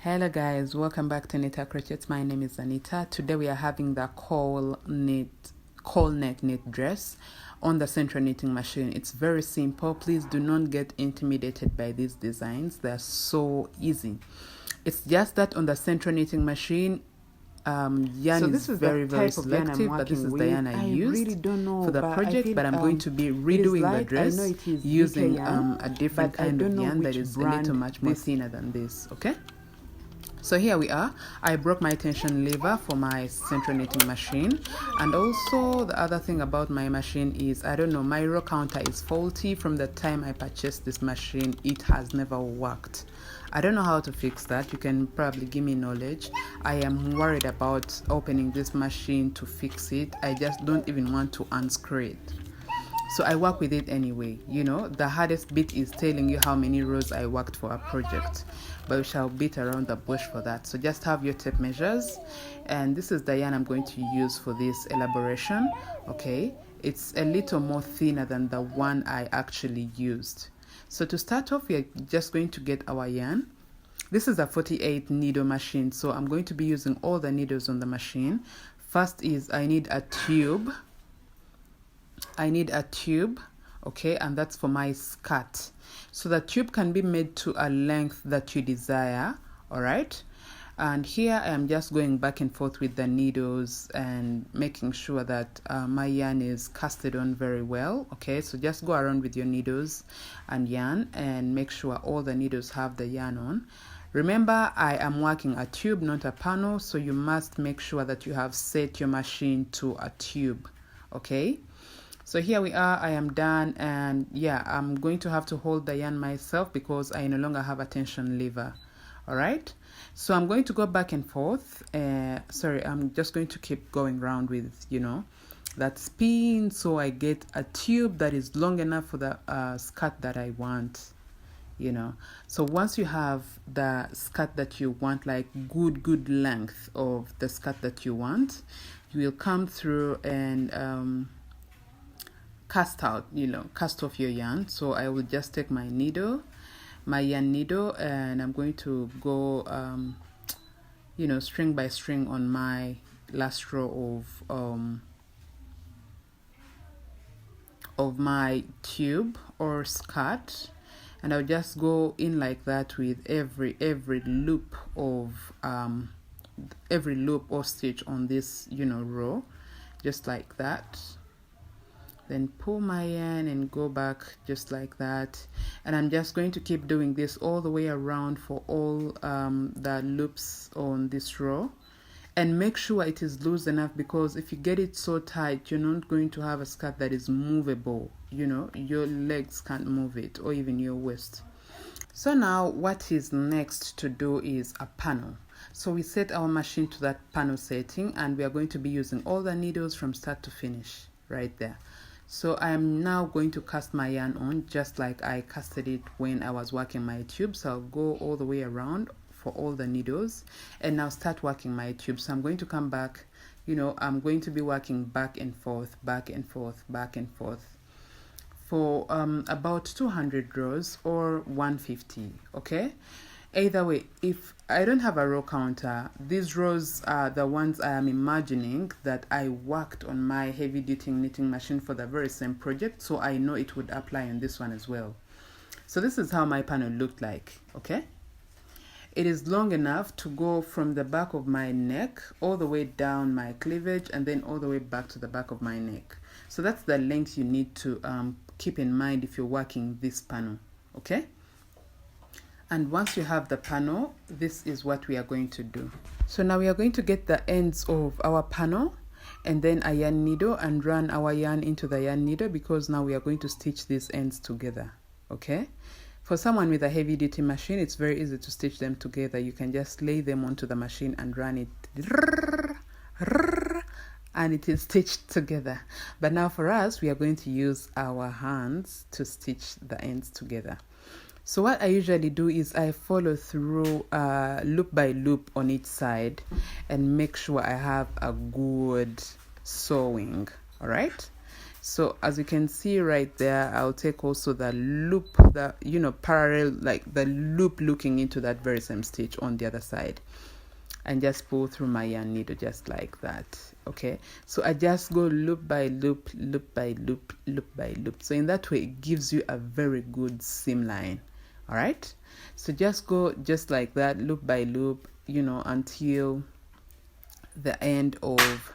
Hello guys, welcome back to Anita Crochets. My name is Anita. Today we are having the Cowl neck knit dress on the SENTRO knitting machine. It's very simple. Please do not get intimidated by these designs. They're so easy. It's just that on the SENTRO knitting machine, yarn is very selective, but this is the yarn I used for the project, but I'm going to be redoing the dress using a different kind of yarn that is a little much more thinner than this. Okay, so here we are. I broke my tension lever for my SENTRO knitting machine, and also the other thing about my machine is, I don't know, my row counter is faulty. From the time I purchased this machine, it has never worked. I don't know how to fix that. You can probably give me knowledge. I am worried about opening this machine to fix it. I just don't even want to unscrew it. So I work with it anyway. You know, the hardest bit is telling you how many rows I worked for a project, but we shall beat around the bush for that. So just have your tape measures, and this is the yarn I'm going to use for this elaboration. Okay, it's a little more thinner than the one I actually used. So to start off, we are just going to get our yarn. This is a 48 needle machine, so I'm going to be using all the needles on the machine. First is I need a tube. Okay, and that's for my skirt. So the tube can be made to a length that you desire. All right, and here I am just going back and forth with the needles and making sure that my yarn is casted on very well. Okay, so just go around with your needles and yarn and make sure all the needles have the yarn on. Remember, I am working a tube, not a panel, so you must make sure that you have set your machine to a tube. Okay, so here we are. I am done, and yeah, I'm going to have to hold the yarn myself because I no longer have a tension lever. All right, so I'm going to go back and forth. I'm just going to keep going around with, you know, that spin, so I get a tube that is long enough for the skirt that I want. You know, so once you have the skirt that you want, like good length of the skirt that you want, you will come through and cast off your yarn. So I will just take my yarn needle, and I'm going to go string by string on my last row of my tube or skirt, and I'll just go in like that with every loop or stitch on this row, just like that. Then pull my yarn and go back just like that, and I'm just going to keep doing this all the way around for all the loops on this row. And make sure it is loose enough, because if you get it so tight, you're not going to have a skirt that is movable. You know, your legs can't move it, or even your waist. So now what is next to do is a panel. So we set our machine to that panel setting, and we are going to be using all the needles from start to finish right there. So I am now going to cast my yarn on just like I casted it when I was working my tube. So I'll go all the way around for all the needles and now start working my tube. So I'm going to come back, I'm going to be working back and forth for about 200 rows or 150. Okay, either way, if I don't have a row counter, these rows are the ones I am imagining that I worked on my heavy duty knitting machine for the very same project, so I know it would apply on this one as well. So this is how my panel looked like. Okay, it is long enough to go from the back of my neck all the way down my cleavage, and then all the way back to the back of my neck. So that's the length you need to keep in mind if you're working this panel. Okay, and once you have the panel, this is what we are going to do. So now we are going to get the ends of our panel and then a yarn needle and run our yarn into the yarn needle, because now we are going to stitch these ends together. Okay, for someone with a heavy duty machine, it's very easy to stitch them together. You can just lay them onto the machine and run it, and it is stitched together. But now for us, we are going to use our hands to stitch the ends together. So what I usually do is I follow through loop by loop on each side and make sure I have a good sewing. All right, So as you can see right there, I'll take also the loop, the parallel, like the loop looking into that very same stitch on the other side, and just pull through my yarn needle just like that. Okay, so I just go loop by loop, loop by loop, loop by loop. So in that way it gives you a very good seam line. All right, so just go just like that, loop by loop, until the end of,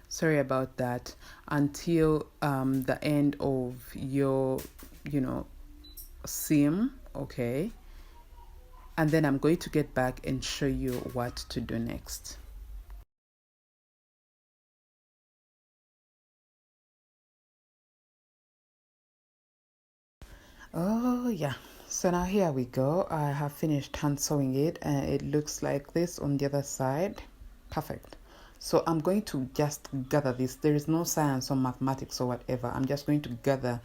sorry about that, until the end of your seam. Okay, and then I'm going to get back and show you what to do next. Oh yeah, so now here we go. I have finished hand sewing it and it looks like this on the other side. Perfect. So I'm going to just gather this. There is no science or mathematics or whatever. I'm just going to gather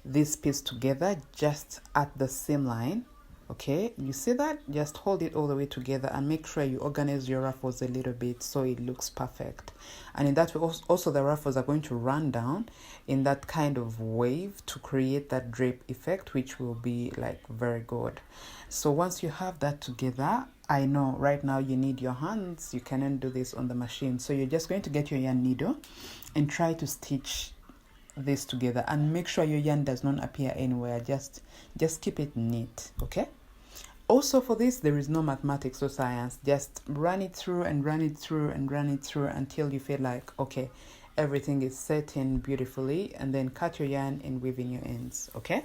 this piece together just at the seam line. Okay, you see that? Just hold it all the way together and make sure you organize your ruffles a little bit so it looks perfect. And in that way also the ruffles are going to run down in that kind of wave to create that drape effect, which will be like very good. So once you have that together, I know right now you need your hands, you cannot do this on the machine, so you're just going to get your yarn needle and try to stitch this together, and make sure your yarn does not appear anywhere. Just keep it neat. Okay, also for this there is no mathematics or science. Just run it through and run it through and run it through until you feel like okay, everything is set in beautifully, and then cut your yarn and weave in your ends. Okay,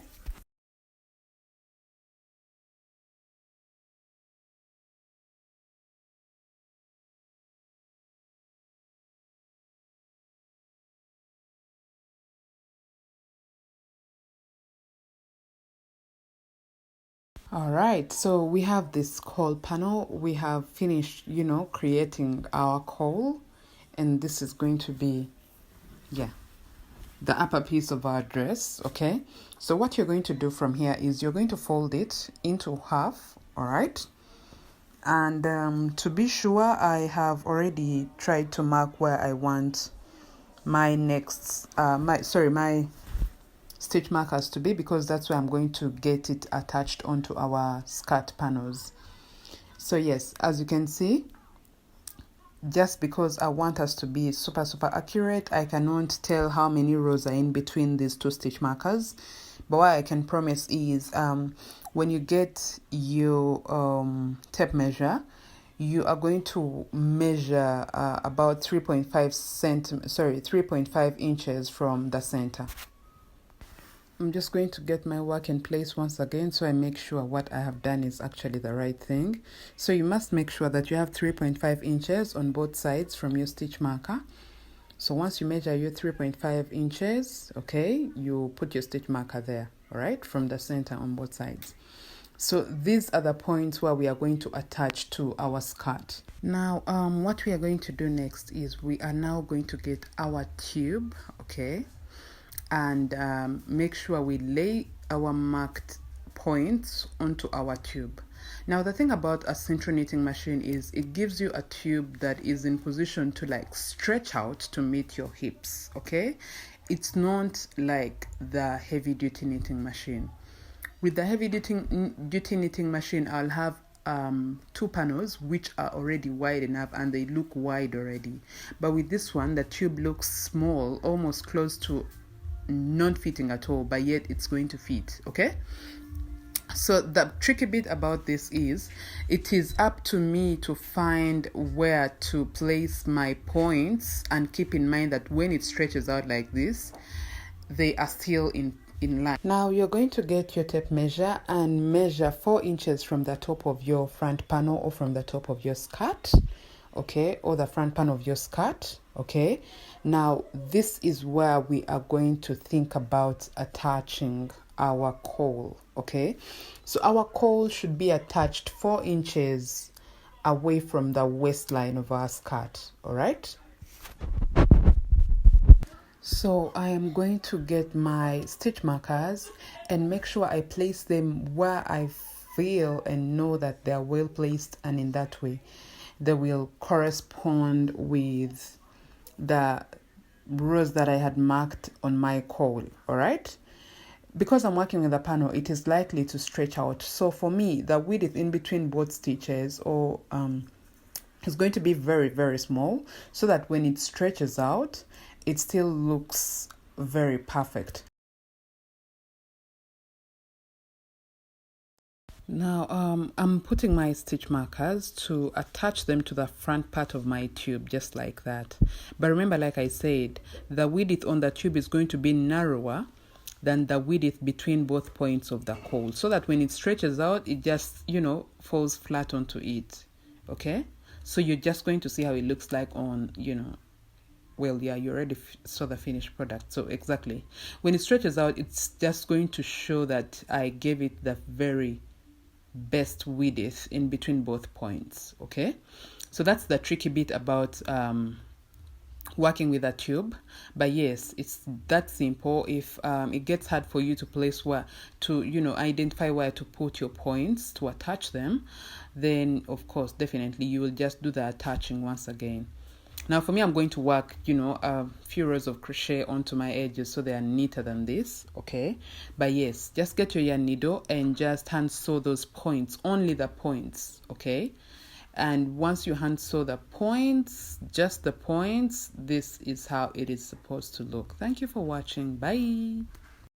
all right, so we have this cowl panel. We have finished creating our cowl, and this is going to be the upper piece of our dress. Okay, so what you're going to do from here is you're going to fold it into half. All right, and to be sure, I have already tried to mark where I want my next my stitch markers to be, because that's where I'm going to get it attached onto our skirt panels. So yes, as you can see, just because I want us to be super accurate, I cannot tell how many rows are in between these two stitch markers, but what I can promise is when you get your tape measure, you are going to measure about 3.5 inches from the center. I'm just going to get my work in place once again so I make sure what I have done is actually the right thing. So you must make sure that you have 3.5 inches on both sides from your stitch marker. So once you measure your 3.5 inches, okay, you put your stitch marker there, all right, from the center on both sides. So these are the points where we are going to attach to our skirt. Now, what we are going to do next is we are now going to get our tube, okay, and make sure we lay our marked points onto our tube. Now the thing about a SENTRO knitting machine is it gives you a tube that is in position to like stretch out to meet your hips. Okay, it's not like the heavy duty knitting machine. With the heavy duty knitting machine, I'll have two panels which are already wide enough and they look wide already, but with this one the tube looks small, almost close to not fitting at all, but yet it's going to fit. Okay, so the tricky bit about this is it is up to me to find where to place my points, and keep in mind that when it stretches out like this, they are still in line. Now you're going to get your tape measure and measure 4 inches from the top of your front panel, or from the top of your skirt, okay, or the front panel of your skirt. Okay, now this is where we are going to think about attaching our cowl. Okay, so our cowl should be attached 4 inches away from the waistline of our skirt. All right, so I am going to get my stitch markers and make sure I place them where I feel and know that they are well placed, and in that way they will correspond with the rows that I had marked on my cowl. All right, because I'm working with a panel, it is likely to stretch out. So for me, the width in between both stitches or is going to be very, very small, so that when it stretches out, it still looks very perfect. Now I'm putting my stitch markers to attach them to the front part of my tube, just like that. But remember, like I said, the width on the tube is going to be narrower than the width between both points of the cowl, so that when it stretches out, it just, falls flat onto it. Okay, so you're just going to see how it looks like on, well, yeah, you already saw the finished product. So exactly, when it stretches out, it's just going to show that I gave it the very best width in between both points. Okay, so that's the tricky bit about working with a tube. But yes, it's that simple. If it gets hard for you to place where to identify where to put your points to attach them, then of course definitely you will just do the attaching once again. Now for me, I'm going to work, a few rows of crochet onto my edges so they are neater than this, okay? But yes, just get your yarn needle and just hand sew those points, only the points, okay? And once you hand sew the points, just the points, this is how it is supposed to look. Thank you for watching. Bye.